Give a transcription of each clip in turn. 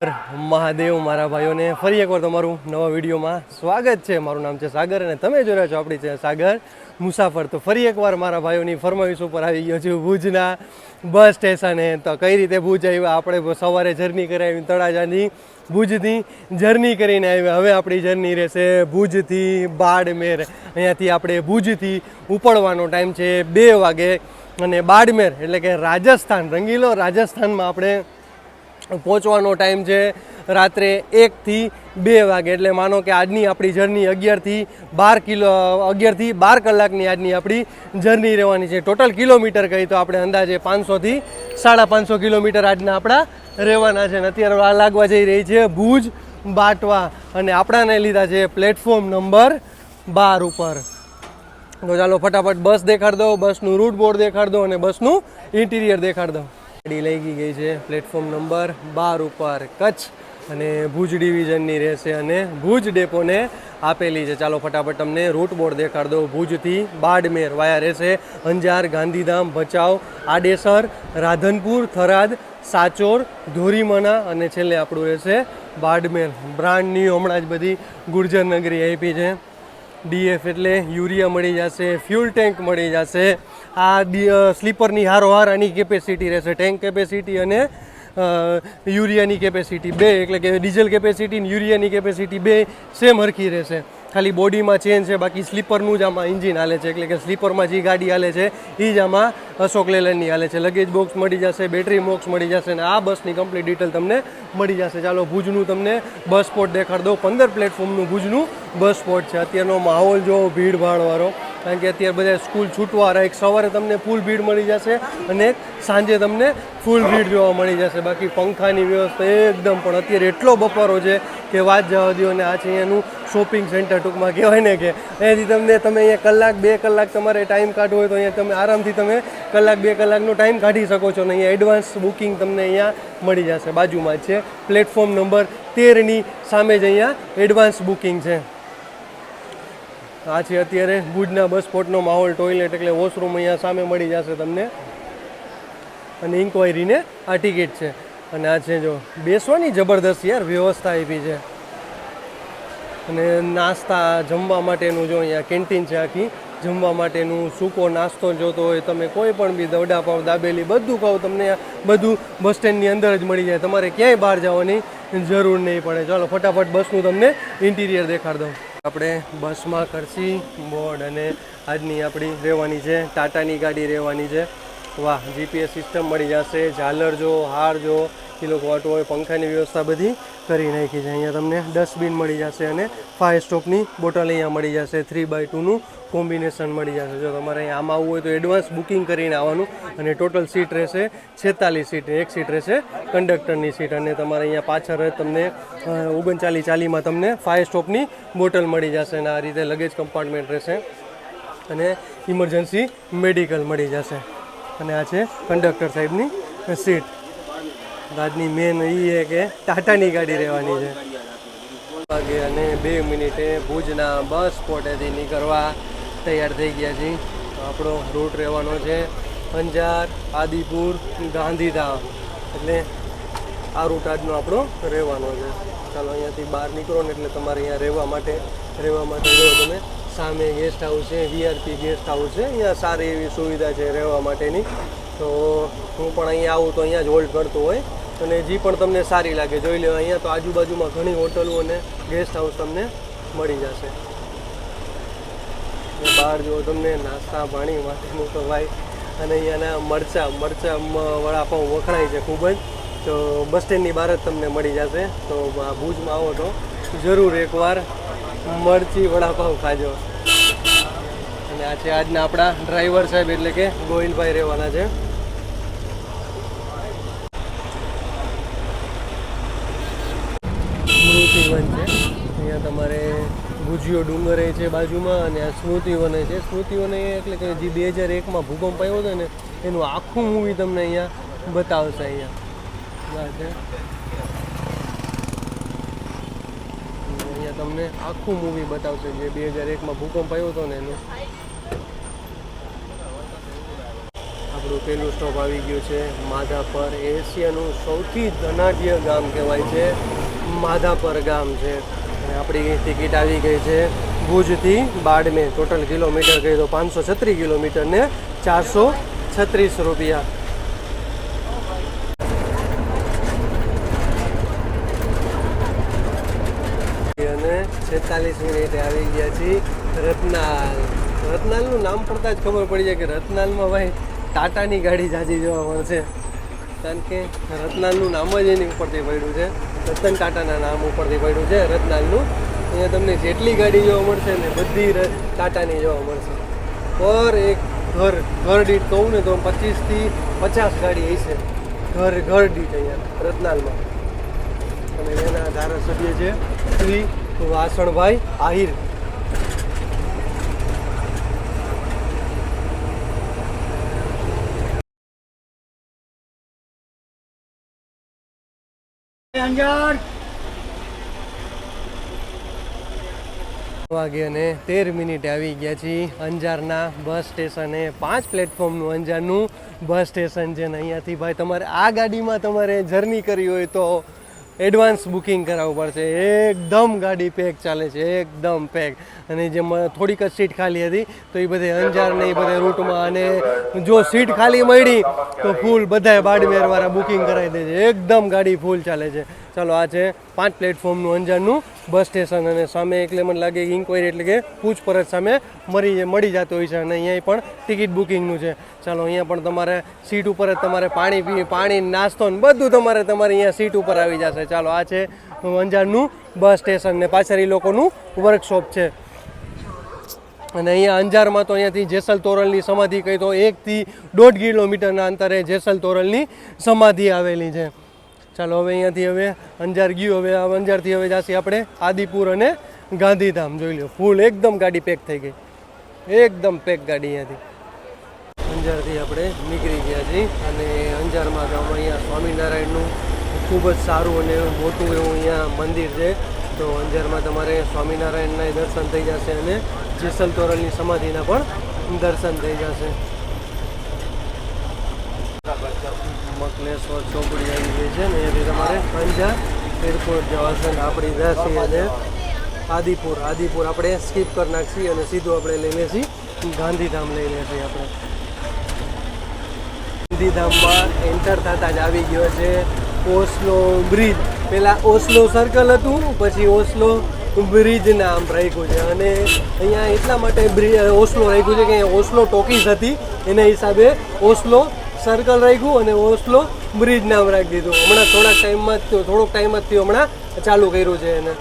મહાદેવ મારા ભાઈઓને ફરી એકવાર તમારું નવા વિડીયોમાં સ્વાગત છે. મારું નામ છે સાગર અને તમે જોઈ રહ્યા છો આપણી છે સાગર મુસાફર. તો ફરી એકવાર મારા ભાઈઓની ફરમાઈશ ઉપર આવી ગયો છું ભુજના બસ સ્ટેશને. તો કઈ રીતે ભુજ આવ્યા, આપણે સવારે જર્ની કરાવી તળાજાની, ભુજથી જર્ની કરીને આવ્યા. હવે આપણી જર્ની રહેશે ભુજથી બાડમેર. અહીંયાથી આપણે ભુજથી ઉપડવાનો ટાઈમ છે 2 વાગે અને બાડમેર એટલે કે રાજસ્થાન, રંગીલો રાજસ્થાનમાં આપણે પહોંચવાનો ટાઈમ છે રાત્રે 1 થી 2 વાગે. એટલે માનો કે આજની આપણી જર્ની 11 થી 12 કલાકની આજની આપણી જર્ની રહેવાની છે. ટોટલ કિલોમીટર કહી તો આપણે અંદાજે 500 થી 550 કિલોમીટર આજના આપણા રહેવાના છે. અને અત્યારે આ લાગવા જઈ રહી છે ભુજ બાટવા અને આપણાને લીધા છે પ્લેટફોર્મ નંબર 12 ઉપર. તો ચાલો ફટાફટ બસ દેખાડ દો, બસનું રૂટ બોર્ડ દેખાડ દો અને બસનું ઇન્ટિરિયર દેખાડ દો. ગાડી લઈ ગઈ છે પ્લેટફોર્મ નંબર 12 ઉપર કચ્છ અને ભુજ ડિવિઝનની રહેશે અને ભુજ ડેપોને આપેલી છે. ચાલો ફટાફટ તમને રૂટ બોર્ડ દેખાડ દો. ભુજથી બાડમેર વાયા રહેશે અંજાર, ગાંધીધામ, ભચાઉ, આડેસર, રાધનપુર, થરાદ, સાચોર, ધોરીમના અને છેલ્લે આપણું રહેશે બાડમેર. બ્રાન્ડ ન્યૂ હમણાં જ બધી ગુર્જર નગરી આપી છે. ડીએફ એટલે યુરિયા મળી જશે, ફ્યુલ ટેન્ક મળી જશે. આ સ્લીપરની હારોહાર આની કેપેસિટી રહેશે, ટેન્ક કેપેસિટી અને યુરિયાની કેપેસિટી બે, એટલે કે ડીઝલ કેપેસિટી અને યુરિયાની કેપેસિટી બે સેમ હરખી રહેશે. ખાલી બોડીમાં ચેન્જ છે, બાકી સ્લીપરનું જ આમાં ઇન્જિન હાલે છે. એટલે કે સ્લીપરમાં જે ગાડી હાલે છે એ જ આમાં અશોક લેલનની હાલે છે. લગેજ બોક્સ મળી જશે, બેટરી બોક્સ મળી જશે અને આ બસની કમ્પ્લીટ ડિટેલ તમને મળી જશે. ચાલો ભુજનું તમને બસ સ્પોટ દેખાડ દો. 15 પ્લેટફોર્મનું ભુજનું બસ સ્પોટ છે. અત્યારનો માહોલ જો ભીડભાડવાળો, કારણ કે અત્યારે બધા સ્કૂલ છૂટવા રહે. સવારે તમને ફૂલ ભીડ મળી જશે અને સાંજે તમને ફૂલ ભીડ જોવા મળી જશે. બાકી પંખાની વ્યવસ્થા એકદમ, પણ અત્યારે એટલો બપોરો છે કે વાત જવા દો. અને આ છે અહીંયાનું શોપિંગ સેન્ટર, ટૂંકમાં કહેવાય ને કે અહીંયાથી તમે અહીંયા કલાક 2 કલાક તમારે ટાઈમ કાઢવો હોય તો અહીંયા તમે આરામથી તમે કલાક 2 કલાકનો ટાઈમ કાઢી શકો છો. અને અહીંયા એડવાન્સ બુકિંગ તમને અહીંયા મળી જશે. બાજુમાં જ છે પ્લેટફોર્મ નંબર 13ની સામે જ અહીંયા એડવાન્સ બુકિંગ છે. આ છે અત્યારે ભુજના બસ સ્પોટનો માહોલ. ટોયલેટ એટલે વોશરૂમ અહીંયા સામે મળી જશે તમને અને ઇન્ક્વાયરીને આ ટિકિટ છે. અને આ છે જો બેસવાની જબરદસ્ત યાર વ્યવસ્થા આપી છે. અને નાસ્તા જમવા માટેનું જો અહીંયા કેન્ટીન છે આખી, જમવા માટેનું સૂકો નાસ્તો જોતો હોય તમે, કોઈ પણ બી વડાપાવ, દાબેલી બધું ખાવ તમને બધું બસ સ્ટેન્ડની અંદર જ મળી જાય. તમારે ક્યાંય બહાર જવાની જરૂર નહીં પડે. ચાલો ફટાફટ બસનું તમને ઇન્ટિરિયર દેખાડ દઉં. આપણે બસમાં ખર્ચી બોર્ડ અને આજની આપણી રહેવાની છે ટાટાની ગાડી રહેવાની છે. વાહ, જીપીએસ સિસ્ટમ મળી જશે, ઝાલર જો, હાર જો, કિલો વોટ હોય, પંખાની વ્યવસ્થા બધી કરી નાખી છે. અહીંયા તમને ડસ્ટબિન મળી જશે અને ફાયર સ્ટોપની બોટલ અહીંયા મળી જશે. 3x2નું કોમ્બિનેશન મળી જશે. જો તમારે અહીંયા આમાં આવવું હોય તો એડવાન્સ બુકિંગ કરીને આવવાનું. અને ટોટલ સીટ રહેશે 46 સીટ, એક સીટ રહેશે કંડક્ટરની સીટ. અને તમારે અહીંયા પાછળ તમને 3940માં તમને ફાયર સ્ટોપની બોટલ મળી જશે. અને આ રીતે લગેજ કમ્પાર્ટમેન્ટ રહેશે અને ઇમરજન્સી મેડિકલ મળી જશે. અને આ છે કંડક્ટર સાહેબની સીટ. આજની મેન એ છે કે ટાટાની ગાડી રહેવાની છે. વાગે અને 2 મિનિટે ભુજના બસ સ્પોટેથી નીકળવા તૈયાર થઈ ગયા છીએ. આપણો રૂટ રહેવાનો છે અંજાર, આદિપુર, ગાંધીધામ. એટલે આ રૂટ આજનો આપણો રહેવાનો છે. ચાલો અહીંયાથી બહાર નીકળો ને એટલે તમારે અહીંયા રહેવા માટે જો તમે સામે ગેસ્ટ હાઉસ છે, વીઆરપી ગેસ્ટ હાઉસ છે. અહીંયા સારી એવી સુવિધા છે રહેવા માટેની. તો હું પણ અહીંયા આવું તો અહીંયા જ હોલ્ડ કરતો હોય અને જે પણ તમને સારી લાગે જોઈ લો. અહીંયા તો આજુબાજુમાં ઘણી હોટલો અને ગેસ્ટ હાઉસ તમને મળી જશે. બહાર જો તમને નાસ્તા પાણી માટેનું તો ભાઈ, અને અહીંયાના મરચાં વડાપાઉં વખણાય છે ખૂબ જ. તો બસ સ્ટેન્ડની બહાર જ તમને મળી જશે. તો ભુજમાં આવો તો જરૂર એકવાર મરચી વડાપાઉં ખાજો. અને આ છે આજના આપણા ડ્રાઈવર સાહેબ એટલે કે ગોહિલભાઈ રહેવાના છે. સ્મૃતિવન છે અહીંયા તમારે ભુજિયો ડુંગર છે બાજુમાં અને આ સ્મૃતિવન છે. સ્મૃતિવન એટલે કે જે 2001માં ભૂકંપ આવ્યો હતો ને એનું આખું મૂવી તમને અહીંયા બતાવશે. અહીંયા તમને આખું મૂવી બતાવશે જે 2001માં ભૂકંપ આવ્યો હતો ને એનું. આપણું પહેલું સ્ટોપ આવી ગયું છે માધાપર. એશિયાનું સૌથી ધનાઢ્ય ગામ કહેવાય છે, માધાપર ગામ છે. અને આપણી ટિકિટ આવી ગઈ છે ભુજથી બાડમેર. ટોટલ કિલોમીટર કહી તો 536 કિલોમીટર ને 436 રૂપિયા. અને 46 મિનિટે આવી ગયા છીએ રતનાલ. રતનાલનું નામ પડતા જ ખબર પડી જાય કે રતનાલમાં ભાઈ ટાટાની ગાડી જાજી જોવા મળશે. કારણ કે રતનાલનું નામ જ એની ઉપરથી પડ્યું છે, રતન ટાટાના નામ ઉપરથી પડ્યું છે રતનાલનું. અહીંયા તમને જેટલી ગાડી જોવા મળશે ને બધી ટાટાની જોવા મળશે. પર એક ઘર દીઠ કહું ને તો 25 થી 50 ગાડી હશે ઘર દીઠ અહીંયા રતનાલમાં. અને એના ધારાસભ્ય છે શ્રી વાસણભાઈ આહિર. વાગે અને 13 મિનિટે આવી ગયા છીએ અંજારના બસ સ્ટેશને. 5 પ્લેટફોર્મનું અંજારનું બસ સ્ટેશન છે ને અહીંયાથી ભાઈ તમારે આ ગાડીમાં તમારે જર્ની કરવી હોય તો એડવાન્સ બુકિંગ કરાવવું પડશે. એકદમ ગાડી પેક ચાલે છે, એકદમ પેક. અને જેમાં થોડીક જ સીટ ખાલી હતી તો એ બધે અંજાર ને એ બધે રૂટમાં, અને જો સીટ ખાલી મળી તો ફૂલ બધાએ બાડમેરવાળા બુકિંગ કરાવી દે છે. એકદમ ગાડી ફૂલ ચાલે છે. ચાલો આ છે 5 પ્લેટફોર્મનું અંજારનું બસ સ્ટેશન. અને સામે એટલે મને લાગે ઇન્ક્વાયરી એટલે કે પૂછપરછ સામે મળી જતો હોય છે. અને અહીંયા પણ ટિકિટ બુકિંગનું છે. ચાલો અહીંયા પણ તમારે સીટ ઉપર જ તમારે પાણી નાસ્તો ને બધું તમારે અહીંયા સીટ ઉપર આવી જશે. ચાલો આ છે અંજારનું બસ સ્ટેશન ને પાછળ એ લોકોનું વર્કશોપ છે. અને અહીંયા અંજારમાં તો અહીંયાથી જેસલ તોરલની સમાધિ કહી તો 1 થી 1.5 કિલોમીટરના અંતરે જેસલ તોરલની સમાધિ આવેલી છે. ચાલો હવે અહીંયાથી અંજાર ગયું. હવે અંજારથી જશે આપણે આદિપુર અને ગાંધીધામ. જોઈ લો ફૂલ એકદમ ગાડી પેક થઈ ગઈ, એકદમ પેક ગાડી. અહીંયાથી અંજારથી આપણે નીકળી ગયા છીએ. અને અંજારમાં ગામમાં અહીંયા સ્વામિનારાયણનું ખૂબ જ સારું અને મોટું એવું અહીંયા મંદિર છે. તો અંજારમાં તમારે સ્વામિનારાયણના દર્શન થઈ જશે અને જેસલ તોરલની સમાધિના પણ દર્શન થઈ જશે. મકલેશ્વર ચોકડી આવી ગઈ છે ને એથી તમારે અંજાર એરપોર્ટ જવાશે. આપણી જશે અને આદિપુર આપણે સ્કીપ કરી નાખીએ અને સીધું આપણે લઈ લઈશું ગાંધીધામ લઈ લઈશું. આપણે ગાંધીધામમાં એન્ટર થતાં જ આવી ગયો છે ઓસ્લો બ્રિજ. પહેલાં ઓસ્લો સર્કલ હતું, પછી ઓસ્લો બ્રિજ નામ રાખ્યું છે. અને અહીંયા એટલા માટે ઓસ્લો રાખ્યું છે કે અહીંયા ઓસ્લો ટોકીઝ હતી એના હિસાબે ઓસ્લો સર્કલ રાખ્યું અને ઓસ્લો બ્રિજ નામ રાખી દીધું. હમણાં થોડોક ટાઈમ જ થયો હમણાં ચાલુ કર્યું છે એને.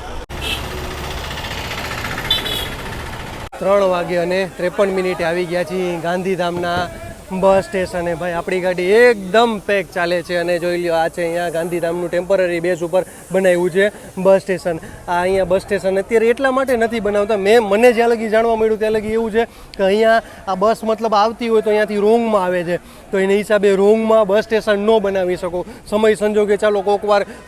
3 વાગે અને 53 મિનિટે આવી ગયા છીએ ગાંધીધામના બસ સ્ટેશને. ભાઈ આપણી ગાડી એકદમ પેક ચાલે છે. અને જોઈ લો આ છે અહીંયા ગાંધીધામનું ટેમ્પરરી બેઝ ઉપર બનાવ્યું છે બસ સ્ટેશન. આ અહીંયા બસ સ્ટેશન અત્યારે એટલા માટે નથી બનાવતા, મને જ્યાં લગી જાણવા મળ્યું ત્યાં લગી એવું છે કે અહીંયા આ બસ મતલબ આવતી હોય તો અહીંયાથી રોંગમાં આવે છે. તો એના હિસાબે રોંગમાં બસ સ્ટેશન ન બનાવી શકો. સમય સંજોગે ચાલો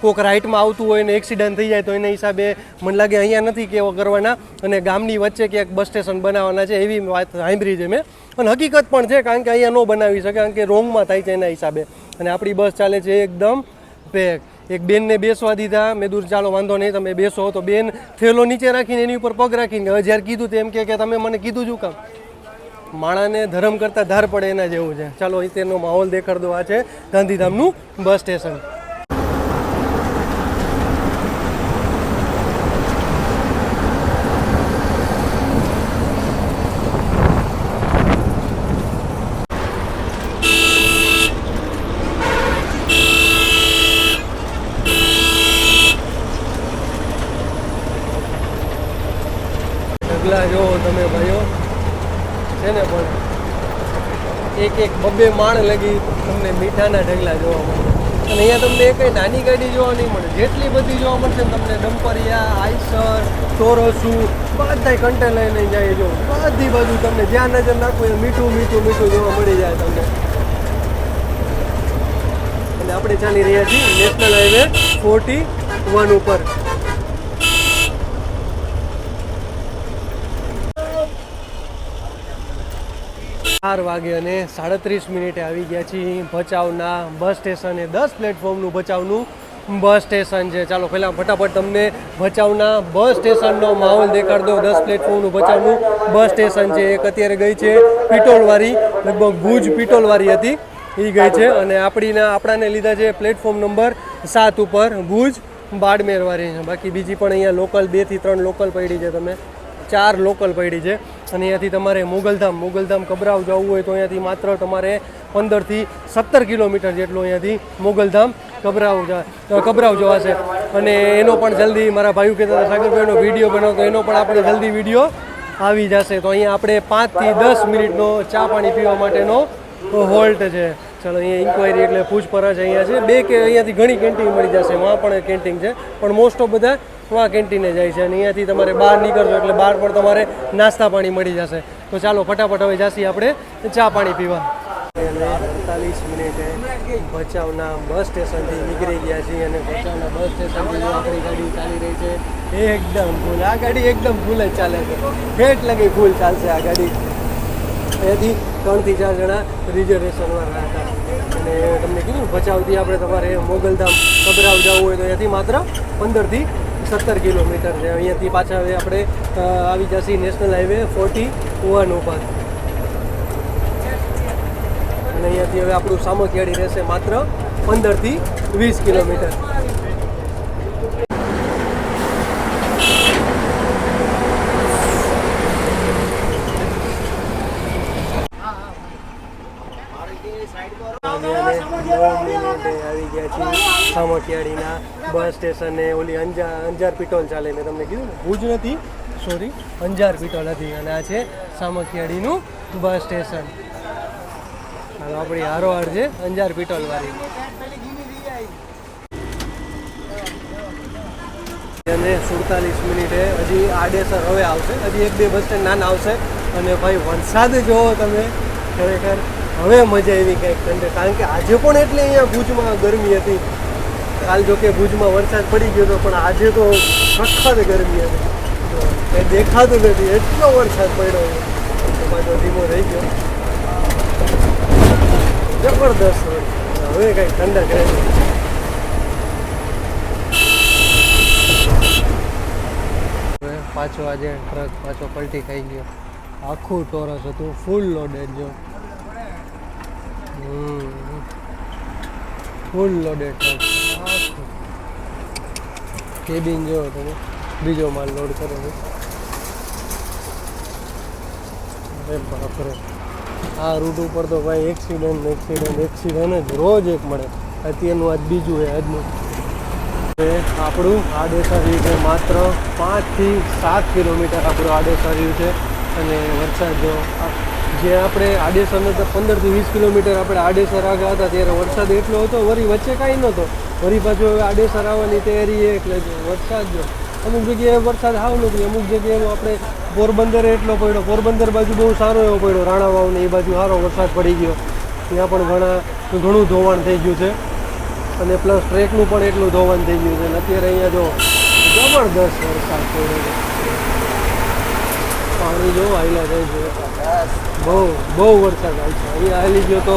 કોક રાઇટમાં આવતું હોય ને એક્સિડન્ટ થઈ જાય તો એના હિસાબે મને લાગે અહીંયા નથી કેવો કરવાના અને ગામની વચ્ચે ક્યાંક બસ સ્ટેશન બનાવવાના છે એવી વાત સાંભળી છે મેં. અને હકીકત પણ છે, કારણ કે અહીંયા ન બનાવી શકે કારણ કે રોંગમાં થાય છે એના હિસાબે. અને આપણી બસ ચાલે છે એકદમ પેક. એક બેનને બેસવા દીધા, મેં દૂર ચાલો વાંધો નહીં તમે બેસો. તો બેન થેલો નીચે રાખીને એની ઉપર પગ રાખીને જ્યારે કીધું તેમ કે તમે મને કીધું શું કામ. માણાને ધર્મ કરતાં ધાર પડે એના જેવું છે. ચાલો અત્યારનો માહોલ દેખાડ દો. આ છે ગાંધીધામનું બસ સ્ટેશન. ઢગલા જોવો તમે ભાઈઓ છે ને, પણ એક બબ્બે માણ લગી તમને મીઠાના ઢગલા જોવા મળે. અને અહીંયા તમને કંઈ નાની ગાડી જોવા નહીં મળે, જેટલી બધી જોવા મળશે તમને ડમ્પરિયા, આઈસર, ટોરોસુ બધા કન્ટેનર લઈને જાય. જો બધી બાજુ તમને જ્યાં નજર નાખો એ મીઠું જોવા મળી જાય તમને. અને આપણે ચાલી રહ્યા છીએ નેશનલ હાઈવે 41 ઉપર. 4 વાગે અને 37 આવી ગયા છીએ ભચાઉના બસ સ્ટેશને. 10 પ્લેટફોર્મનું ભચાઉનું બસ સ્ટેશન છે. ચાલો પહેલાં ફટાફટ તમને ભચાઉના બસ સ્ટેશનનો માહોલ દેખાડ દો. 10 પ્લેટફોર્મનું ભચાઉનું બસ સ્ટેશન છે. એક અત્યારે ગઈ છે પિટોલવાળી, લગભગ ભુજ પિટોલવાળી હતી એ ગઈ છે, અને આપણાને લીધા છે પ્લેટફોર્મ નંબર 7 ઉપર ભુજ બાડમેરવાળી. બાકી બીજી પણ અહીંયા લોકલ 2 થી 3 લોકલ પડી છે, તમે 4 લોકલ પડી છે. અને અહીંયાથી તમારે મોગલધામ કબરાવ જવું હોય તો અહીંયાથી માત્ર તમારે 15 થી 17 કિલોમીટર જેટલું અહીંયાથી મોગલધામ કબરાવ જવાશે. અને એનો પણ જલ્દી મારા ભાઈઓ કહેતા હતા સાગરભાઈનો વિડીયો બનાવતો, એનો પણ આપણે જલ્દી વિડીયો આવી જશે. તો અહીંયા આપણે 5 થી 10 મિનિટનો ચા પાણી પીવા માટેનો હોલ્ટ છે. ચાલો અહીંયા ઇન્ક્વાયરી એટલે પૂછપરછ અહીંયા છે. અહીંયાથી ઘણી કેન્ટીન મળી જશે, વहाँ પણ કેન્ટીન છે, પણ મોસ્ટ ઓફ બધા વहाँ કેન્ટીને જાય છે. અને અહીંયાથી તમારે બહાર નીકળશો એટલે બહાર પણ તમારે નાસ્તા પાણી મળી જશે. તો ચાલો ફટાફટ હવે જાસી આપણે ચા પાણી પીવા. 48 મિનિટે ભચાઉના બસ સ્ટેશનથી નીકળી ગયા છીએ અને ભચાઉના બસ સ્ટેશનથી આપણી ગાડી ચાલી રહી છે એકદમ ફૂલ. આ ગાડી એકદમ ફૂલ જ ચાલે છે, ફેટ લગી ફૂલ ચાલશે આ ગાડી. અહીંયાથી 3 થી 4 જણા રિઝર્વેશનવાળા હતા. અને તમને કીધું ભચાઉથી આપણે તમારે મોગલધામ કબરાવ જવું હોય તો અહીંયાથી માત્ર 15 થી 17 કિલોમીટર છે. અહીંયાથી પાછા હવે આપણે આવી જશે નેશનલ હાઈવે 41 ઉપર. અને અહીંયાથી હવે આપણું સામખિયાળી રહેશે માત્ર 15 થી 20 કિલોમીટર. આવી ગયા છીએ સામખિયાળીના બસ સ્ટેશને. ઓલી અંજાર પિટોલ ચાલે, મેં તમને કીધું ભુજ નથી, સોરી અંજાર પિટોલ હતી. અને આ છે સામખિયાળીનું બસ સ્ટેશન. આપણી હારોહાર છે અંજાર પિટોલવાળી. અને 47 મિનિટે હજી આડેસર હવે આવશે, હજી 1-2 બસ સ્ટેન્ડ નાના આવશે. અને ભાઈ વરસાદ જોવો તમે, ખરેખર હવે મજા આવી કંઈક ઠંડે. કારણ કે આજે પણ એટલે અહીંયા ભુજમાં ગરમી હતી. કાલ જો કે ભુજમાં વરસાદ પડી ગયો હતો, પણ આજે તો સખત ગરમી હતી, કંઈ દેખાતું નથી, એટલો વરસાદ પડ્યો. પાછો ધીમો થઈ ગયો, જબરદસ્ત. હવે કંઈક ઠંડક રહે. પાછો આજે ટ્રક પાછો પલટી ખાઈ ગયો. આખું ટોરસ હતું, ફૂલ લોડેડ. જો ફૂલ લોડેડ ટ્રક, કેબિન જો તમે, બીજો માલ લોડ કરે છે. અરે બાપરે, આ રૂટ ઉપર તો ભાઈ એક્સિડન્ટ જ રોજ એક મળે. અત્યારનું આજ બીજું છે આજનું. આપણું આડેસર રહ્યું છે માત્ર 5 થી 7 કિલોમીટર આપણું આડેસર રહ્યું છે. અને વરસાદ જો જે આપણે આડેસરને તો 15 થી 20 કિલોમીટર આપણે આડેસર આગળ હતા ત્યારે વરસાદ એટલો હતો, વળી વચ્ચે કાંઈ નહોતો. વળી પાછો આડેસર આવવાની તૈયારી એટલે વરસાદ જો અમુક જગ્યાએ વરસાદ હાવ નથી, અમુક જગ્યાએ આપણે પોરબંદરે એટલો પડ્યો. પોરબંદર બાજુ બહુ સારો એવો પડ્યો, રાણાવાવને એ બાજુ સારો વરસાદ પડી ગયો. ત્યાં પણ ઘણું ધોવાણ થઈ ગયું છે. અને પ્લસ ટ્રેકનું પણ એટલું ધોવાણ થઈ ગયું છે. અને અત્યારે અહીંયા જો જબરદસ્ત વરસાદ પડ્યો છે. પાણી જો હાઈલા જાય છે, બહુ વરસાદ આવે છે. અહીંયા હાલી ગયો તો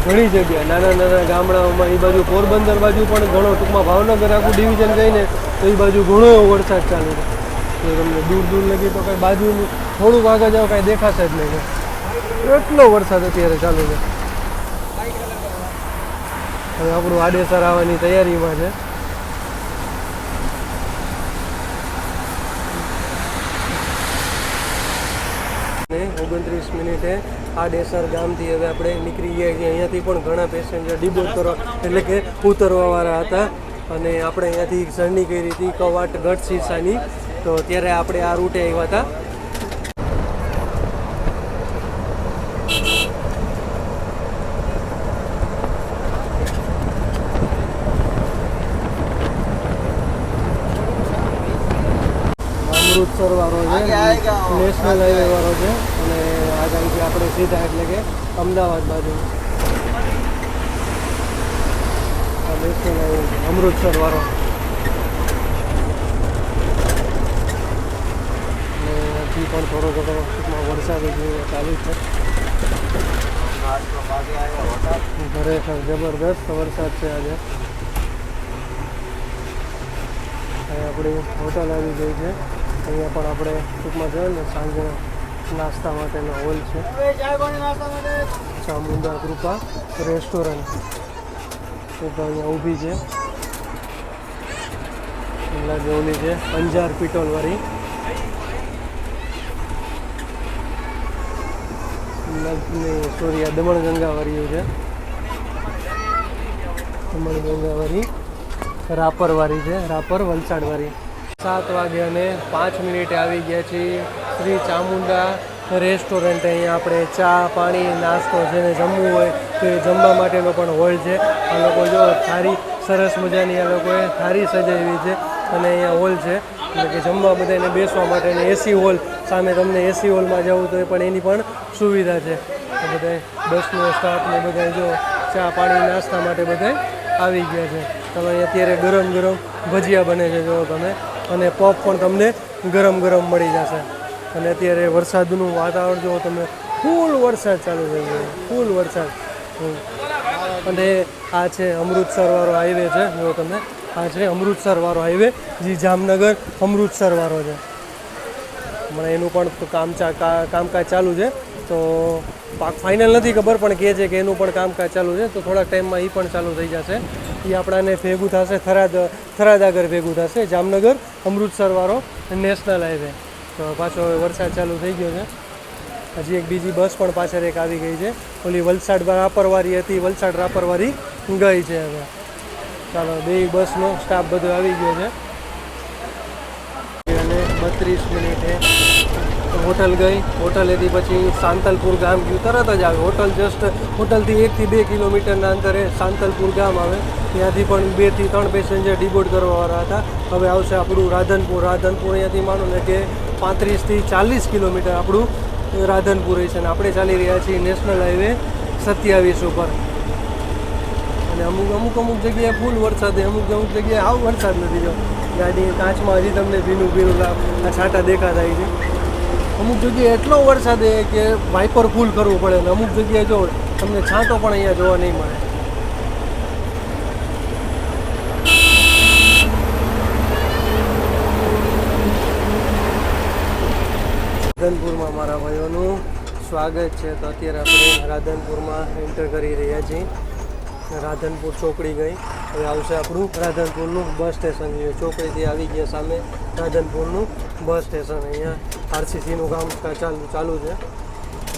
ઘણી જગ્યા નાના ગામડાઓમાં, એ બાજુ પોરબંદર બાજુ પણ ઘણો, ટૂંકમાં ભાવનગર આખું ડિવિઝન જઈને તો એ બાજુ ઘણો એવો વરસાદ ચાલુ છે. તો તમને દૂર લગી તો કાંઈ બાજુ થોડુંક આગળ જાઓ કાંઈ દેખાશે જ નહીં. એટલો વરસાદ અત્યારે ચાલુ છે. હવે આપણું આડેસર આવવાની તૈયારીમાં છે. 29 મિનિટે આડેસર ગામથી હવે આપણે નીકળી ગયા છીએ. અહીંયાથી પણ ઘણા પેસેન્જર ડિબોટ કરવા એટલે કે ઉતરવાવાળા હતા. અને આપણે અહીંયાથી જર્ની કરી હતી કવાટ ગઢશીસાની. તો ત્યારે આપણે આ રૂટે આવ્યા હતા. અમૃતસર વાળો છે, નેશનલ હાઈવે વાળો છે. અને આ ગાડીથી આપણે સીધા એટલે કે અમદાવાદ બાજુ નેશનલ હાઈવે અમૃતસર વાળો. હજી પણ થોડો ટૂંકમાં વરસાદ જેવો ચાલુ છે. ખરેખર જબરદસ્ત વરસાદ છે આજે. આપણી હોટલ આવી ગઈ છે. અહીંયા પણ આપણે ટૂંકમાં જોઈએ ને સાંજે નાસ્તા માટેનો હોલ છે. ચામુંડા કૃપા રેસ્ટોરન્ટ એ તો અહીંયા ઊભી છે. લાગે ઓલી છે અંજાર પિટોલવાળી. સોરી આ દમણગંગાવાળી છે. દમણગંગાવાળી રાપરવાળી છે. રાપર વલસાડવાળી. 7 વાગે અને 5 મિનિટે આવી ગયા છીએ શ્રી ચામુંડા રેસ્ટોરન્ટ. અહીંયા આપણે ચા પાણી નાસ્તો જેને જમવું હોય તો એ જમવા માટેનો પણ હોલ છે. આ લોકો જો થાળી સરસ મજાની આ લોકોએ થાળી સજાવી છે અને અહીંયા હોલ છે એટલે કે જમવા બધાને બેસવા માટે. એસી હોલ સામે તમને એસી હોલમાં જવું તો એ પણ એની પણ સુવિધા છે. બધા બસનો સ્ટાફ ને બધા જો ચા પાણી નાસ્તા માટે બધા આવી ગયા છે. તમે અહીંયા અત્યારે ગરમ ગરમ ભજીયા બને છે જો તમે, અને પફ પણ તમને ગરમ ગરમ મળી જશે. અને અત્યારે વરસાદનું વાતાવરણ જુઓ તમે, ફૂલ વરસાદ ચાલુ થઈ ગયો, ફૂલ વરસાદ. અને આ છે અમૃતસરવાળો હાઈવે છે જો તમે, આ છે અમૃતસરવાળો હાઈવે જે જામનગર અમૃતસરવાળો છે. મને એનું પણ કામકાજ ચાલુ છે. તો ફાઇનલ નથી ખબર પણ કહે છે કે એનું પણ કામકાજ ચાલુ છે. તો થોડાક ટાઈમમાં એ પણ ચાલુ થઈ જશે. એ આપણાને ભેગું થશે થરાદ આગળ ભેગું થશે જામનગર અમૃતસરવાળો નેશનલ હાઈવે. તો પાછો હવે વરસાદ ચાલુ થઈ ગયો છે. હજી એક બીજી બસ પણ પાછળ એક આવી ગઈ છે. ઓલી વલસાડ રાપરવાળી હતી, વલસાડ રાપરવાળી ગઈ છે હવે. ચાલો બે બસનો સ્ટાફ બધો આવી ગયો છે. અને 32 મિનિટે હોટલ ગઈ. હોટલેથી પછી સાંતલપુર ગામ ગયું, તરત જ આવે હોટલ. જસ્ટ હોટલથી 1 થી 2 કિલોમીટરના અંતરે સાંતલપુર ગામ આવે. ત્યાંથી પણ 2 થી 3 પેસેન્જર ડિબોર્ડ કરવાવાળા હતા. હવે આવશે આપણું રાધનપુર. રાધનપુર અહીંયાથી માનો ને કે 35 થી 40 કિલોમીટર આપણું રાધનપુર છે. અને આપણે ચાલી રહ્યા છીએ નેશનલ હાઈવે 27 ઉપર. અને અમુક જગ્યાએ ફૂલ વરસાદ, અમુક જગ્યાએ આવ વરસાદ નથી. જો ગાડી કાચમાં હજી તમને ભીનું આ છાંટા દેખાતા છે. અમુક જગ્યાએ એટલો વરસાદ કે વાઇપર ફૂલ કરવું પડે. અને અમુક જગ્યાએ જો તમને છાંટો પણ અહીંયા જોવા નહીં મળે. રાધનપુરમાં મારા ભાઈઓનું સ્વાગત છે. તો અત્યારે આપણે રાધનપુરમાં એન્ટર કરી રહ્યા છીએ. રાધનપુર ચોકડી ગઈ. હવે આવશે આપણું રાધનપુરનું બસ સ્ટેશન. ચોકડીથી આવી ગયા સામે રાધનપુરનું બસ સ્ટેશન. અહીંયા આરસીસીનું કામ ચાલુ છે.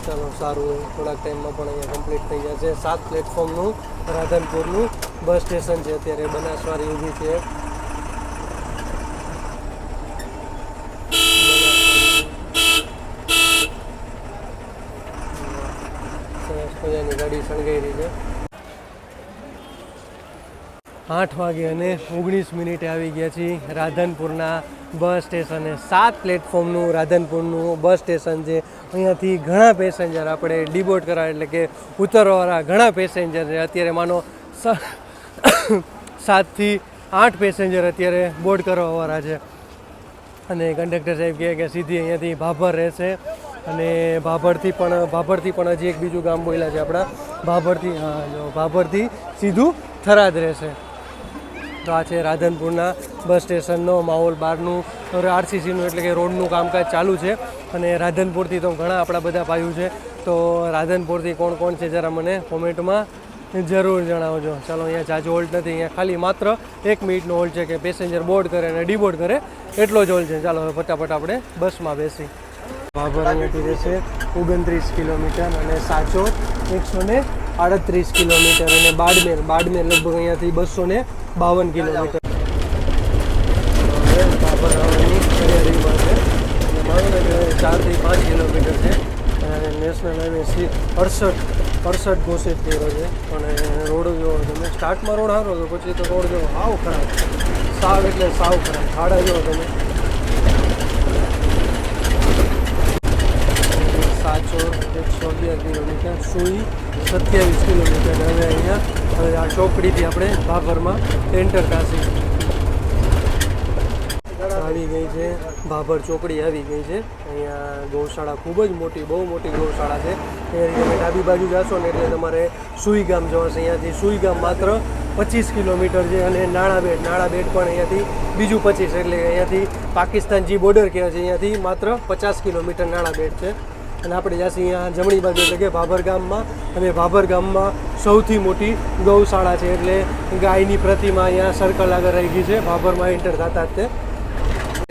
ચાલો સારું હોય, થોડાક ટાઈમમાં પણ અહીંયા કમ્પ્લીટ થઈ જશે. 7 પ્લેટફોર્મનું રાધનપુરનું બસ સ્ટેશન છે. અત્યારે બનાસવાળી ઊભી છે. સરસ મજાની ગાડી સળગાઈ રહી છે. 8 વાગે અને 19 મિનિટે આવી ગયા છીએ રાધનપુરના બસ સ્ટેશને. 7 પ્લેટફોર્મનું રાધનપુરનું બસ સ્ટેશન છે. અહીંયાથી ઘણા પેસેન્જર આપણે ડિબોર્ડ કરાવે એટલે કે ઉતરવાવાળા ઘણા પેસેન્જર છે. અત્યારે માનો 7 થી 8 પેસેન્જર અત્યારે બોર્ડ કરવાવાળા છે. અને કંડક્ટર સાહેબ કહે કે સીધી અહીંયાથી ભાભર રહેશે. અને ભાભરથી પણ હજી એક બીજું ગામ બોલ્યા છે આપણા ભાભરથી સીધું થરાદ રહેશે. તો આ છે રાધનપુરના બસ સ્ટેશનનો માહોલ. બહારનું આરસીસીનું એટલે કે રોડનું કામકાજ ચાલુ છે. અને રાધનપુરથી તો ઘણા આપણા બધા ભાઈઓ છે. તો રાધનપુરથી કોણ છે જરા મને કોમેન્ટમાં જરૂર જણાવજો. ચાલો અહીંયા જાજો હોલ્ડ નથી. અહીંયા ખાલી માત્ર 1 મિનિટનો હોલ્ડ છે કે પેસેન્જર બોર્ડ કરે અને ડિબોર્ડ કરે એટલો જ હોલ્ડ છે. ચાલો હવે ફટાફટ આપણે બસમાં બેસી. ભાભર અહીંયાથી રહેશે 29 કિલોમીટર અને સાચો 138 કિલોમીટર. અને બાડમેર લગભગ અહીંયાથી 252 કિલોમીટર. ભાભર આવવાની તૈયારીમાં છે. અને માનો ને કે 4 થી 5 કિલોમીટર છે. અને નેશનલ હાઈવે 68 ઘોષિત કર્યો છે. અને રોડ જોવો તમે, સ્ટાર્ટમાં રોડ સારો હતો, પછી તો રોડ જો સાવ ખરાબ, સાવ એટલે સાવ ખરાબ. ખાડા જો તમે. સાચો 111 કિલોમીટર, સુઈ 27 કિલોમીટર. હવે અહીંયા આ ચોકડીથી આપણે ભાભરમાં એન્ટર થશે. ગાડી આવી ગઈ છે, ભાભર ચોકડી આવી ગઈ છે. અહીંયા ગૌશાળા ખૂબ જ મોટી, બહુ મોટી ગૌશાળા છે. અહીંયાથી તમે ડાબી બાજુ જશો ને એટલે તમારે સુઈગામ જવાશે. અહીંયાથી સુઈગામ માત્ર 25 કિલોમીટર છે અને નાણાબેટ પણ અહીંયાથી બીજું 25, એટલે અહીંયાથી પાકિસ્તાન જે બોર્ડર કહેવાય છે અહીંયાથી માત્ર 50 કિલોમીટર નાણાબેટ છે. અને આપણે જઈશું અહીંયા જમણી બાજુ એટલે કે ભાભર ગામમાં. અને ભાભર ગામમાં સૌથી મોટી ગૌશાળા છે, એટલે ગાયની પ્રતિમા અહીંયા સર્કલ આગળ રહી ગઈ છે. ભાભરમાં એન્ટર થતા જ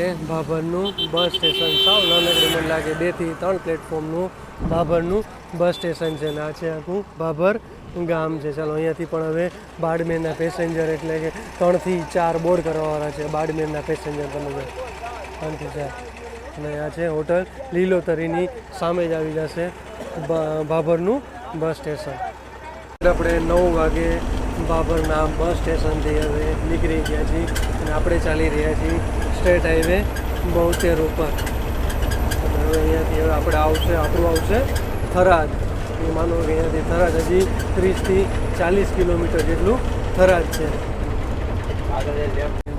તે ભાભરનું બસ સ્ટેશન સાવ નાનકડું, મને લાગે 2 થી 3 પ્લેટફોર્મનું ભાભરનું બસ સ્ટેશન છે. ને આ છે આખું ભાભર ગામ છે. ચાલો અહીંયાથી પણ હવે બાડમેરના પેસેન્જર એટલે કે 3 થી 4 બોર્ડ કરવાવાળા છે. બાડમેરના પેસેન્જર તમે 3 થી 4. અને આ છે હોટલ લીલોતરીની સામે જ આવી જશે ભાભરનું બસ સ્ટેશન. આપણે 9 વાગે ભાભરના બસ સ્ટેશનથી હવે નીકળી ગયા છીએ અને આપણે ચાલી રહ્યા છીએ સ્ટેટ હાઈવે 72 ઉપર. હવે અહીંયાથી હવે આપણું આવશે થરાદ. એ માનો કે અહીંયાથી થરાદ હજી 30 થી 40 કિલોમીટર જેટલું થરાદ છે.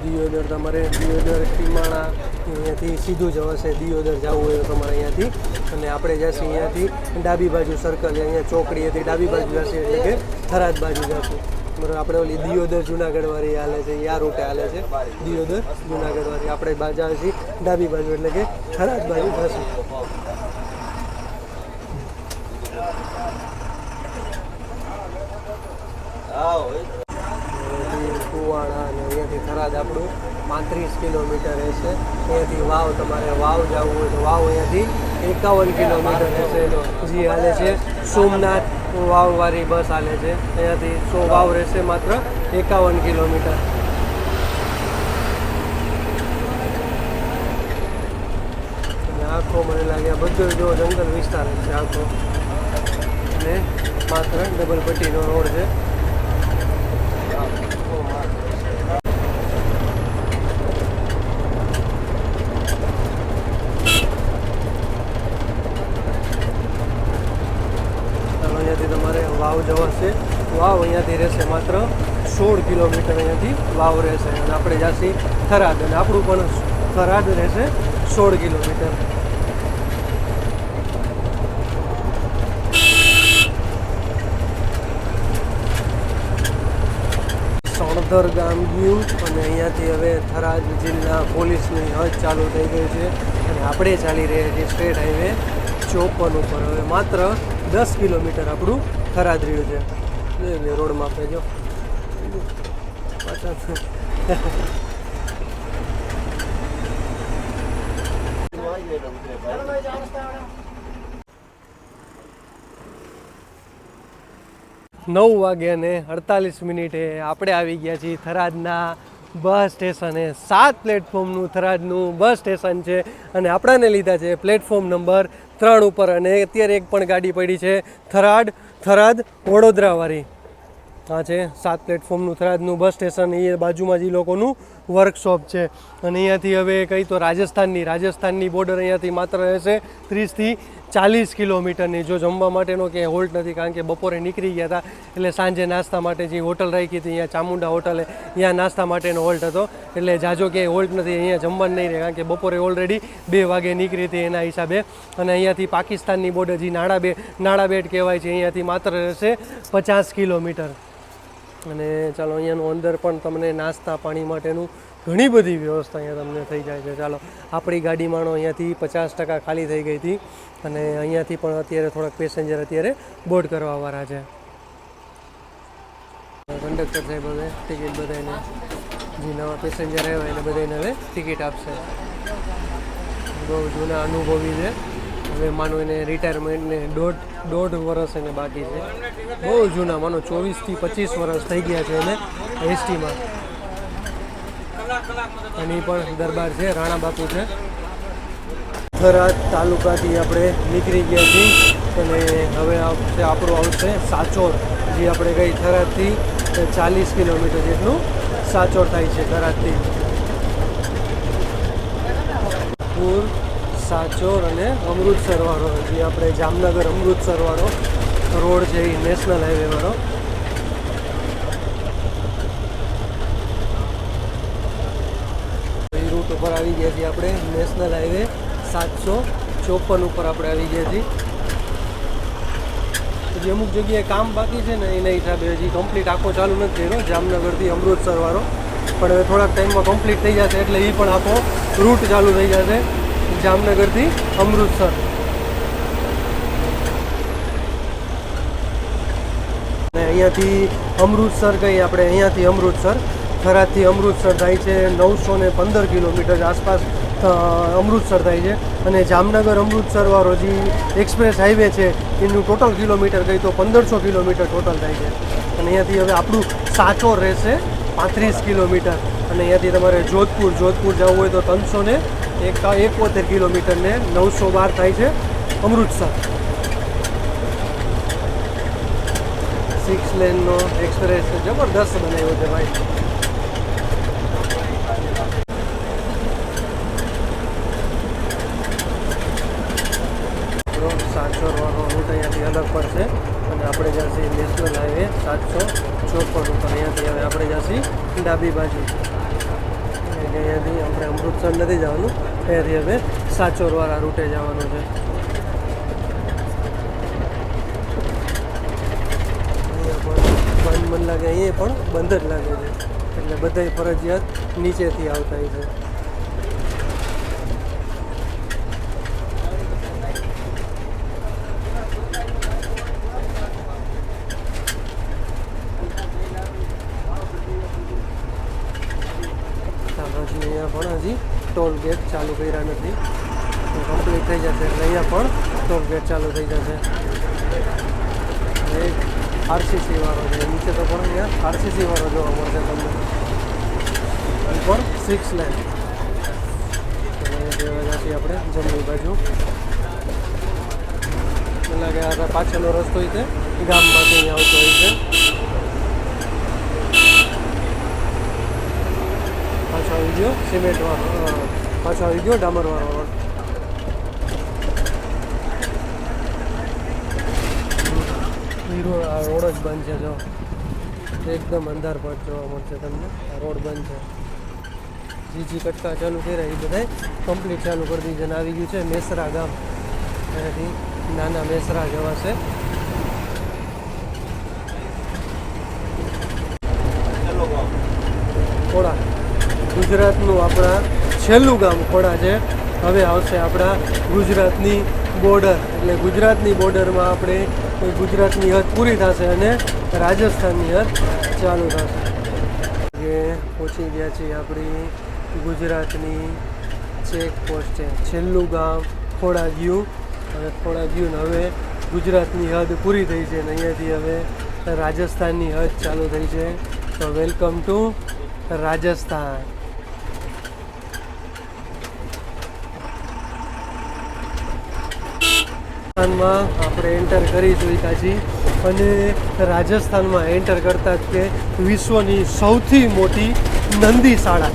દિયોદર, તમારે દિયોદર ટીમાણા અહીંયાથી સીધું જવાશે. દિયોદર જવું હોય તો તમારે અહીંયાથી. અને આપણે જઈશું અહીંયાથી ડાબી બાજુ સર્કલ, અહીંયા ચોકડી હતી, ડાબી બાજુ જશે એટલે કે થરાદ બાજુ જશું. બરાબર, આપણે ઓલી દિયોદર જુનાગઢવાળી હાલે છે, આ રૂટે હાલે છે દિયોદર જુનાગઢવાળી. આપણે બાજુ છીએ ડાબી બાજુ એટલે કે થરાદ બાજુ જશું. કુવાડા અને અહીંયાથી થરાદ આપણું 35 કિલોમીટર રહેશે. અહીંયાથી વાવ, તમારે વાવ જવું હોય તો વાવ અહીંયાથી 51 કિલોમીટર રહેશે. જે હાલે છે સોમનાથ વાવવાળી બસ હાલે છે. અહીંયાથી વાવ રહેશે માત્ર 51 કિલોમીટર. આખો મને લાગે આ બધો જો જંગલ વિસ્તાર છે આખો, અને માત્ર ડબલ પટ્ટીનો રોડ છે. તમારે વાવ જવાશે. વાવ અહીંયાથી રહેશે માત્ર 16 કિલોમીટર અહીંયાથી વાવ રહેશે. અને આપણે જઈશું થરાદ, અને આપણું પણ થરાદ રહેશે 16 કિલોમીટર. સણધર ગામ ગયું અને અહીંયાથી હવે થરાદ જિલ્લા પોલીસની હદ ચાલુ થઈ ગઈ છે. અને આપણે ચાલી રહ્યા છીએ સ્ટેટ હાઈવે 54 ઉપર. હવે માત્ર 10 કિલોમીટર આપણું થરાદ રહ્યું છે. રોડમાં આપણે જો પાછા 9 વાગ્યાને 48 મિનિટે આપણે આવી ગયા છીએ થરાદના બસ સ્ટેશને. 7 પ્લેટફોર્મનું થરાદનું બસ સ્ટેશન છે અને આપણાને લીધા છે પ્લેટફોર્મ નંબર 3 ઉપર. અને અત્યારે એક પણ ગાડી પડી છે થરાદ વડોદરાવાળી. આ છે 7 પ્લેટફોર્મનું થરાદનું બસ સ્ટેશન. એ બાજુમાં જ એ લોકોનું વર્કશોપ છે. અને અહીંયાથી હવે કંઈ તો રાજસ્થાનની બોર્ડર અહીંયાથી માત્ર રહેશે 30 થી 40 કિલોમીટરની. જો જમવા માટેનો ક્યાંય હોલ્ટ નથી, કારણ કે બપોરે નીકળી ગયા હતા એટલે સાંજે નાસ્તા માટે જે હોટલ રાખી હતી અહીંયા ચામુંડા હોટલે, અહીંયા નાસ્તા માટેનો હોલ્ટ હતો. એટલે જાજો ક્યાંય હોલ્ટ નથી, અહીંયા જમવાનું નહીં રહે, કારણ કે બપોરે ઓલરેડી 2 વાગે નીકળી હતી એના હિસાબે. અને અહીંયાથી પાકિસ્તાનની બોર્ડર જે નાણાબેટ કહેવાય છે અહીંયાથી માત્ર રહેશે 50 કિલોમીટર. અને ચાલો અહીંયાનું અંદર પણ તમને નાસ્તા પાણી માટેનું ઘણી બધી વ્યવસ્થા અહીંયા તમને થઈ જાય છે. ચાલો આપણી ગાડીમાંનો અહીંયાથી 50% ખાલી થઈ ગઈ હતી અને અહીંયાથી પણ અત્યારે થોડાક પેસેન્જર અત્યારે બોર્ડ કરવાવાળા છે. કંડક્ટર સાહેબ હવે ટિકિટ બધાને, જે નવા પેસેન્જર આવ્યા એને બધાને હવે ટિકિટ આપશે. બહુ જૂના અનુભવી છે. હવે માનો એને રિટાયરમેન્ટને દોઢ વર્ષ એને બાકી છે. બહુ જૂના, માનો 24 થી 25 વર્ષ થઈ ગયા છે એને એસટીમાં. અને પણ દરબાર છે, રાણા બાપુ છે. થરાદ તાલુકાથી આપણે નીકળી ગયા છીએ અને હવે આપણું આવશે સાચોર, જે આપણે ગઈ થરાદથી 40 કિલોમીટર જેટલું સાચોર થાય છે. થરાદથી પૂર, સાચોર અને અમૃતસર વાળો, જે આપણે જામનગર અમૃતસર વાળો રોડ છે, એ નેશનલ હાઈવે વાળો. એ રૂટ ઉપર આવી ગયા છીએ આપણે નેશનલ હાઈવે 754 ઉપર આપણે આવી ગયા છીએ. હજી અમુક જગ્યાએ કામ બાકી છે ને એના હિસાબે હજી કમ્પ્લીટ આખો ચાલુ નથી કર્યો જામનગરથી અમૃતસર વાળો, પણ હવે થોડાક ટાઈમમાં કમ્પ્લીટ થઈ જશે એટલે એ પણ આખો રૂટ ચાલુ થઈ જશે જામનગરથી અમૃતસર. અને અહીંયાથી અમૃતસર કઈ આપણે અહીંયાથી અમૃતસર થરાદથી અમૃતસર થાય છે 915 કિલોમીટર આસપાસ અમૃતસર થાય છે. અને જામનગર અમૃતસર વાળો જે એક્સપ્રેસ હાઈવે છે એનું ટોટલ કિલોમીટર કહી તો 1500 કિલોમીટર ટોટલ થાય છે. અને અહીંયાથી હવે આપણું સાચોર રહેશે 35 કિલોમીટર. અને અહીંયાથી તમારે જોધપુર જવું હોય તો 371 કિલોમીટર ને 912 થાય છે અમૃતસર. 6 લેનનો એક્સપ્રેસ જબરદસ્ત બનાવ્યો છે ભાઈ. સાચોર વાળો રૂટ અહીંયાથી અલગ પડશે અને આપણે જઈશું નેશનલ હાઈવે 754 ઉપર. અહીંયાથી હવે આપણે જઈશું ડાબી બાજુ. અહીંયાથી આપણે અમૃતસર નથી જવાનું, અહીંયાથી હવે સાચોરવાળા રૂટે જવાનું છે. બંધ મને લાગે અહીંયા પણ બંધ જ લાગે છે એટલે બધા ફરજિયાત નીચેથી આવતા છે. અહીંયા પણ હજી ટોલ ગેટ ચાલુ કર્યા નથી, કમ્પ્લીટ થઈ જશે એટલે અહીંયા પણ ટોલ ગેટ ચાલુ થઈ જશે. એક આરસીસી વાળો છે નીચે તો પણ અહીંયા આરસીસી વાળો જોવા મળશે તમને. એ પણ 6 લેન. અહીંયાથી આપણે જમણી બાજુ લાગે આ પાછળનો રસ્તો હોય છે ગામમાંથી અહીંયા આવતો હોય છે. પાછો આવી ગયો સિમેન્ટ વાળો, પાછો આવી ગયો ડામર વાળો રોડ. આ રોડ જ બંધ છે, જો એકદમ અંધાર પર જોવા મળશે તમને. આ રોડ બંધ છે. જીજી કટકા ચાલુ કર્યા એ બધા કમ્પ્લીટ ચાલુ કરી દીધી અને આવી ગયું છે મેસરા ગામ. અહીંયાથી નાના મેસરા જવાશે. ખોડા ગુજરાતનું આપણા છેલ્લું ગામ ખોડા છે. હવે આવશે આપણા ગુજરાતની બોર્ડર, એટલે ગુજરાતની બોર્ડરમાં આપણે ગુજરાતની હદ પૂરી થશે અને રાજસ્થાનની હદ ચાલુ થશે. કે પહોંચી ગયા છીએ આપણી ગુજરાતની ચેક પોસ્ટ છે. છેલ્લું ગામ ખોડા ગયું અને ખોડા ગયું ને હવે ગુજરાતની હદ પૂરી થઈ છે અને અહીંયાથી હવે રાજસ્થાનની હદ ચાલુ થઈ છે. તો વેલકમ ટુ રાજસ્થાન. રાજસ્થાનમાં આપણે એન્ટર કરી ચૂક્યા છીએ અને રાજસ્થાનમાં એન્ટર કરતાં જ કે વિશ્વની સૌથી મોટી નંદીશાળા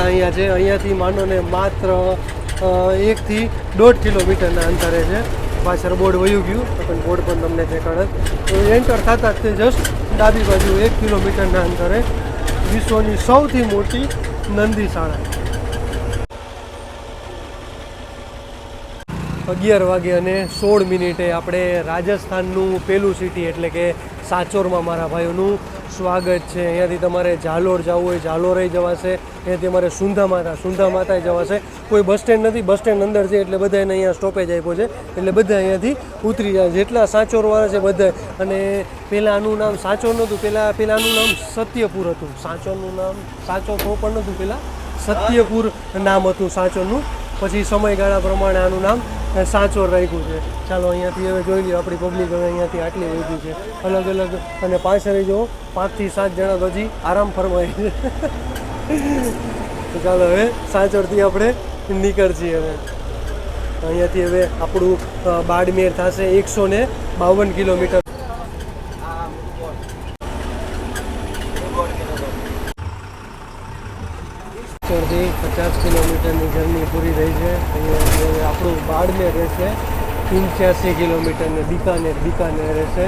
અહીંયા છે. અહીંયાથી માનો ને માત્ર 1 થી 1.5 કિલોમીટરના અંતરે છે. પાછળ બોર્ડ વયું ગયું પણ બોર્ડ પણ તમને દેખાડે. તો એન્ટર થતાં જ તે જસ્ટ ડાબી બાજુ 1 કિલોમીટરના અંતરે વિશ્વની સૌથી મોટી નંદીશાળા. 11 વાગે અને 16 મિનિટે આપણે રાજસ્થાનનું પહેલું સિટી એટલે કે સાચોરમાં મારા ભાઈઓનું સ્વાગત છે. અહીંયાથી તમારે જાલોર જવું હોય જાલોરે જવાશે, અહીંયાથી અમારે સુંધા માતાએ જવાશે. કોઈ બસ સ્ટેન્ડ નથી, બસ સ્ટેન્ડ અંદર છે એટલે બધાને અહીંયા સ્ટોપેજ આપ્યો છે એટલે બધા અહીંયાથી ઉતરી જાય. જેટલા સાચોરવાળા છે બધા. અને પહેલાં આનું નામ સાચોર નહોતું, પહેલાં આનું નામ સત્યપુર હતું. સાચોરનું નામ સાચોર તો પણ નહોતું, પહેલાં સત્યપુર નામ હતું સાચોરનું. પછી સમયગાળા પ્રમાણે આનું નામ સાચોર રાખ્યું છે. ચાલો અહીંયાથી હવે જોઈ લઈએ આપણી પબ્લિક હવે અહીંયાથી આટલી વધી છે અલગ અલગ. અને પાછળ જો 5 થી 7 જણા તો હજી આરામ ફરમાય છે. તો ચાલો હવે સાચોરથી આપણે નીકળીએ. હવે અહીંયાથી હવે આપણું બાડમેર થશે 152 કિલોમીટર. 50 કિલોમીટરની જર્ની પૂરી થઈ છે. અહીંયા હવે આપણું બાડમેર રહેશે 85 કિલોમીટર ને બીકાનેર રહેશે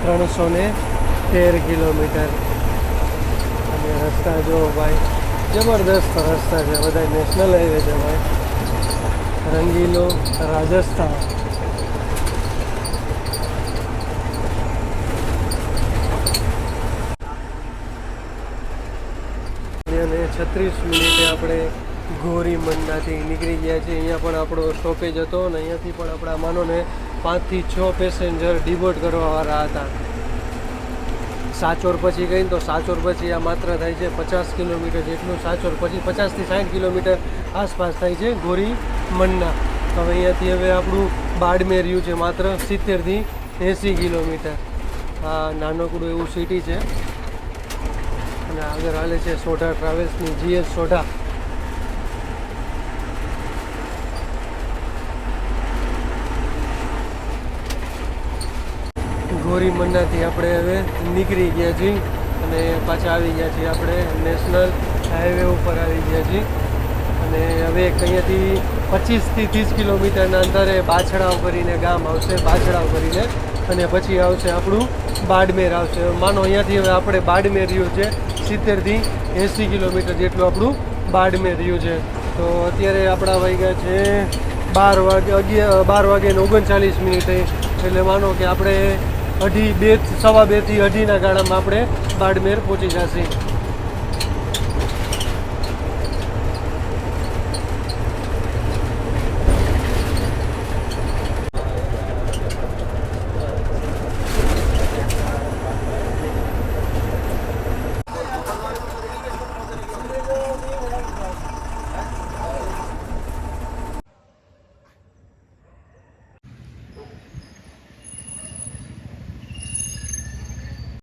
313 કિલોમીટર. અને રસ્તા જો ભાઈ જબરદસ્ત રસ્તા છે બધા, નેશનલ હાઈવે છે ભાઈ, રંગીલો રાજસ્થાન. અને 36 મિનિટે આપણે ગોરીમંડાથી નીકળી ગયા છીએ. અહીંયા પણ આપણો સ્ટોપેજ હતો અને અહીંયાથી પણ આપણા માનો ને 5 થી 6 પેસેન્જર ડિબોર્ડ કરવાવાળા હતા. સાચોર પછી ગઈ તો સાચોર પછી આ માત્ર થાય છે 50 કિલોમીટર જેટલું. સાચોર પછી 50 થી 60 કિલોમીટર આસપાસ થાય છે ગોરીમંડા. હવે અહીંયાથી હવે આપણું બાડમેર રહ્યું છે માત્ર 70 થી 80 કિલોમીટર. આ નાનકડું એવું સિટી છે અને આગળ હાલે છે સોઢા ટ્રાવેલ્સની GS સોઢા. ગોરીમંડાથી આપણે હવે નીકળી ગયા છીએ અને પાછા આવી ગયા છીએ આપણે નેશનલ હાઈવે ઉપર આવી ગયા છીએ. અને હવે અહીંયાથી 25 થી 30 કિલોમીટરના અંતરે બાછડાવ કરીને ગામ આવશે, બાછડાવ કરીને, અને પછી આવશે આપણું બાડમેર આવશે. માનો અહીંયાથી હવે આપણે બાડમેર રહ્યું છે 70 થી 80 કિલોમીટર જેટલું આપણું બાડમેર રહ્યું છે. તો અત્યારે આપણા વાગ્યા છે 12 વાગે ને 39 મિનિટે. એટલે માનો કે આપણે સવા બે થી અઢીના ગાળામાં આપણે બાડમેર પહોંચી જશે.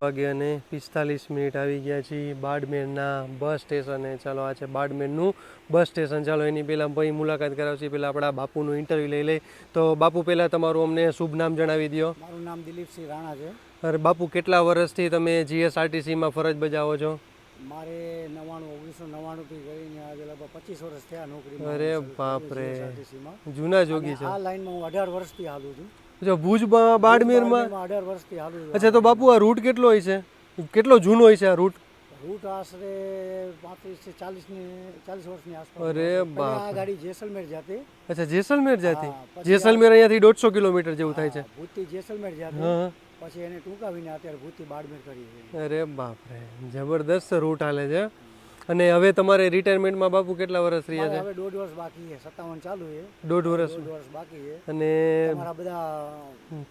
વાગે અને 45 મિનિટ આવી ગયા છીએ બાડમેરના બસ સ્ટેશને. ચાલો આ છે બાડમેરનું બસ સ્ટેશન. ચાલો એની પહેલાં ભાઈ મુલાકાત કરાવશે. પહેલાં આપણા બાપુનું ઇન્ટરવ્યૂ લઈ લઈ. તો બાપુ પહેલાં તમારું અમને શુભ નામ જણાવી દો. મારું નામ દિલીપસિંહ રાણા છે. અરે બાપુ, કેટલા વર્ષથી તમે GSRTCમાં ફરજ બજાવો છો? મારે 1999 થી કરીને આજે લગભગ 25 વર્ષ થયા નોકરી. અરે બાપ રે, જૂના જોગી છે. આ લાઈનમાં હું 18 વર્ષથી હાલું છું. જો ભુજ બાડમેરમાં 18 વર્ષથી હાલું છું. અચ્છા, તો બાપુ આ રૂટ કેટલો હોય છે, કેટલો જૂનો હોય છે આ રૂટ? રૂટ આશરે 35 થી 40 વર્ષની આસપાસ. અરે બાપ, આ ગાડી જેસલમેર જાતી. અચ્છા, જેસલમેર જાતી. જેસલમેર અહીંયાથી 150 કિલોમીટર જેવું થાય છે. ભૂતથી જેસલમેર જાતી, હા, પછી એને ટૂંકાવીને અત્યારે ભૂતથી બાડમેર કરી છે. અરે બાપ રે, જબરદસ્ત રૂટ હાલે છે. અને હવે તમારે રિટાયરમેન્ટમાં બાપુ કેટલા વર્ષ રહ્યા છે? હવે 1.5 વર્ષ બાકી છે. 57 ચાલુ છે. 1.5 વર્ષ બાકી છે. અને મારા બધા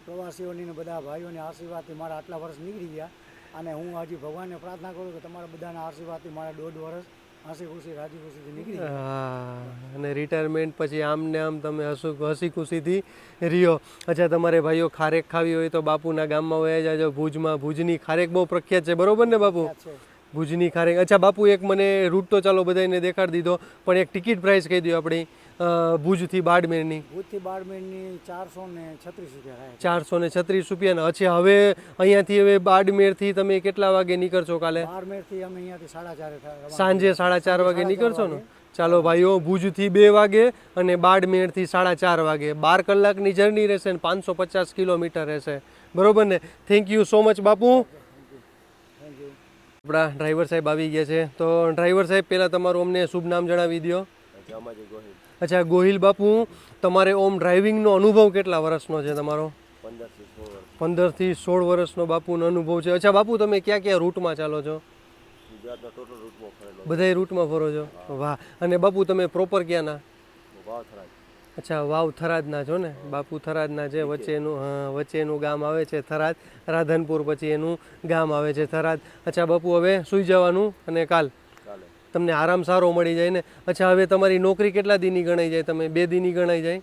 પ્રવાસીઓની ને બધા ભાઈઓને આશીર્વાદથી મારા આટલા વર્ષ નીકળી ગયા. અને હું હજી ભગવાનને પ્રાર્થના કરું કે તમારા બધાના આશીર્વાદથી મારા 1.5 વર્ષ હસી ખુશી રાજી ખુશીથી નીકળી ગયા. હા, અને રિટાયરમેન્ટ પછી આમ ને આમ તમે હસી ખુશીથી રહ્યો. અચ્છા, તમારે ભાઈઓ ખારેક ખાવી હોય તો બાપુના ગામમાં વયા જાજો. ભુજની ખારેક બહુ પ્રખ્યાત છે, બરોબર ને બાપુ? ભુજની ખારેક. અચ્છા બાપુ, એક મને રૂટ તો ચાલો બધાને દેખાડી દીધો, પણ એક ટિકિટ પ્રાઇસ કહી દો આપણી ભુજથી બાડમેરની. ભુજથી બાડમેરની 436 રૂપિયા. 436 રૂપિયા. અચ્છા, હવે અહીંયાથી હવે બાડમેરથી તમે કેટલા વાગે નીકળશો કાલે? બાડમેરથી અમે અહીંયાથી 4:30 સાંજે 4:30 વાગે નીકળશો ને? ચાલો ભાઈઓ, ભુજથી 2 વાગે અને બાડમેરથી 4:30 વાગે. 12 કલાકની જર્ની રહેશે ને 550 કિલોમીટર રહેશે, બરોબર ને? થેન્ક યુ સો મચ બાપુ. આપણા ડ્રાઈવર સાહેબ આવી ગયા છે. તો ડ્રાઈવર સાહેબ, પહેલાં તમારું અમને શુભ નામ જણાવી દો. અચ્છા ગોહિલ બાપુ, તમારે ઓમ ડ્રાઇવિંગનો અનુભવ કેટલા વર્ષનો છે તમારો? 15 થી 16 વર્ષનો બાપુનો અનુભવ છે. અચ્છા બાપુ, તમે ક્યાં ક્યાં રૂટમાં ચાલો છો? બધાય રૂટમાં ફરો છો? વાહ. અને બાપુ તમે પ્રોપર ક્યાંના? અચ્છા, વાવ થરાદના છો ને? બાપુ થરાદના છે. વચ્ચેનું ગામ આવે છે થરાદ, રાધનપુર પછી એનું ગામ આવે છે થરાદ. અચ્છા બાપુ, હવે સૂઈ જવાનું અને કાલ તમને આરામ સારો મળી જાય ને? અચ્છા, હવે તમારી નોકરી કેટલા દીની ગણાઈ જાય? તમે 2 દીની ગણાઈ જાય?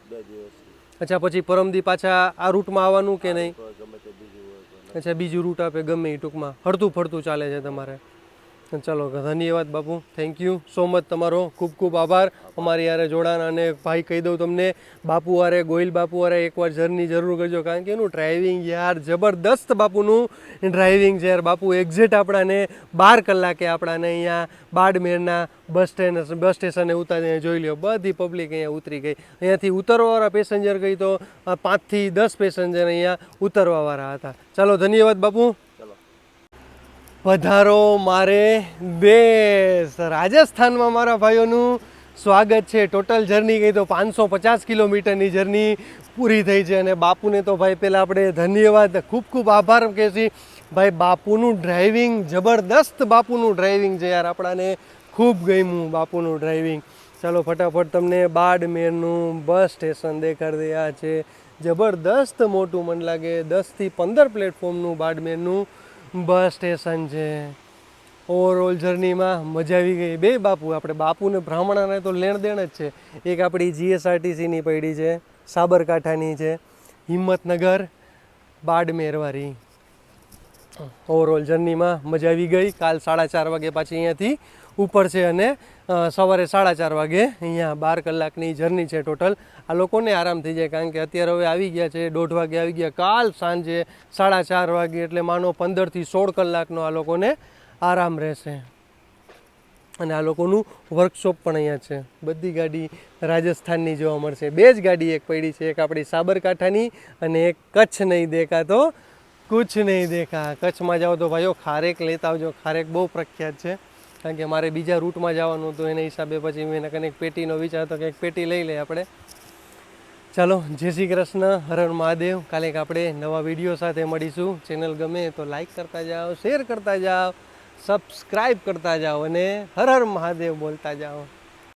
અચ્છા, પછી પરમદી પાછા આ રૂટમાં આવવાનું કે નહીં? અચ્છા, બીજું રૂટ આપે ગમે એ, ટૂંકમાં હળતું ફરતું ચાલે છે તમારે. ચાલો, ધન્યવાદ બાપુ, થેન્ક યુ સો મચ. તમારો ખૂબ ખૂબ આભાર અમારી યારે જોડાના. અને ભાઈ કહી દઉં તમને, બાપુ વારે, ગોહિલ બાપુ વારે એકવાર જર્ની જરૂર કરજો, કારણ કે એનું ડ્રાઇવિંગ યાર જબરદસ્ત બાપુનું ડ્રાઇવિંગ છે યાર. બાપુ એક્ઝેક્ટ આપણાને 12 કલાકે આપણાને અહીંયા બાડમેરના બસ સ્ટેશને ઉતારીને જોઈ લ્યો, બધી પબ્લિક અહીંયા ઉતરી ગઈ. અહીંયાથી ઉતરવાવાળા પેસેન્જર ગઈ તો 5 થી 10 પેસેન્જર અહીંયા ઉતરવાવાળા હતા. ચાલો, ધન્યવાદ બાપુ. પધારો મારે દેશ. રાજસ્થાનમાં મારા ભાઈઓનું સ્વાગત છે. ટોટલ જર્ની કહી તો 550 કિલોમીટરની જર્ની પૂરી થઈ છે. અને બાપુને તો ભાઈ પહેલાં આપણે ધન્યવાદ ખૂબ ખૂબ આભાર કહેશી. ભાઈ બાપુનું ડ્રાઇવિંગ જબરદસ્ત, બાપુનું ડ્રાઇવિંગ છે યાર, આપણાને ખૂબ ગમ્યું બાપુનું ડ્રાઇવિંગ. ચાલો ફટાફટ તમને બાડમેરનું બસ સ્ટેશન દેખાડી દે. આ છે જબરદસ્ત મોટું, મને લાગે 10 થી 15 પ્લેટફોર્મનું બાડમેરનું બસ સ્ટેશન છે. ઓવરઓલ જર્નીમાં મજા આવી ગઈ. બે બાપુ, આપણે બાપુને બ્રાહ્મણાને તો લેણ દેણ જ છે. એક આપણી જીએસઆરટીસીની પડી છે, સાબરકાંઠાની છે, હિંમતનગર બાડમેરવાળી. ઓવરઓલ જર્નીમાં મજા આવી ગઈ. કાલ 4:30 વાગે પાછી અહીંયાથી ઉપર છે અને સવારે 4:30 વાગે અહીંયા 12 કલાકની જર્ની છે ટોટલ. આ લોકોને આરામ થઈ જાય, કારણ કે અત્યારે હવે આવી ગયા છે 1:30 વાગે આવી ગયા, કાલ સાંજે 4:30 વાગે, એટલે માનો 15 થી 16 કલાકનો આ લોકોને આરામ રહેશે. અને આ લોકોનું વર્કશોપ પણ અહીંયા છે. બધી ગાડી રાજસ્થાનની જોવા મળશે. 2 જ ગાડી એક પડી છે, એક આપણી સાબરકાંઠાની અને એક કચ્છ નહીં દેખા તો કુછ નહીં દેખા. કચ્છમાં જાઓ તો ભાઈઓ ખારેક લેતા આવજો. ખારેક બહુ પ્રખ્યાત છે, કારણ કે મારે બીજા રૂટમાં જવાનું હતું, એના હિસાબે પછી મેં કંઈક એક પેટીનો વિચાર હતો કે એક પેટી લઈ લે આપણે. ચાલો, જય શ્રી કૃષ્ણ, હર હર મહાદેવ. કાલે આપણે નવા વિડીયો સાથે મળીશું. ચેનલ ગમે તો લાઈક કરતા જાઓ, શેર કરતા જાઓ, સબસ્ક્રાઈબ કરતા જાઓ અને હર હર મહાદેવ બોલતા જાઓ.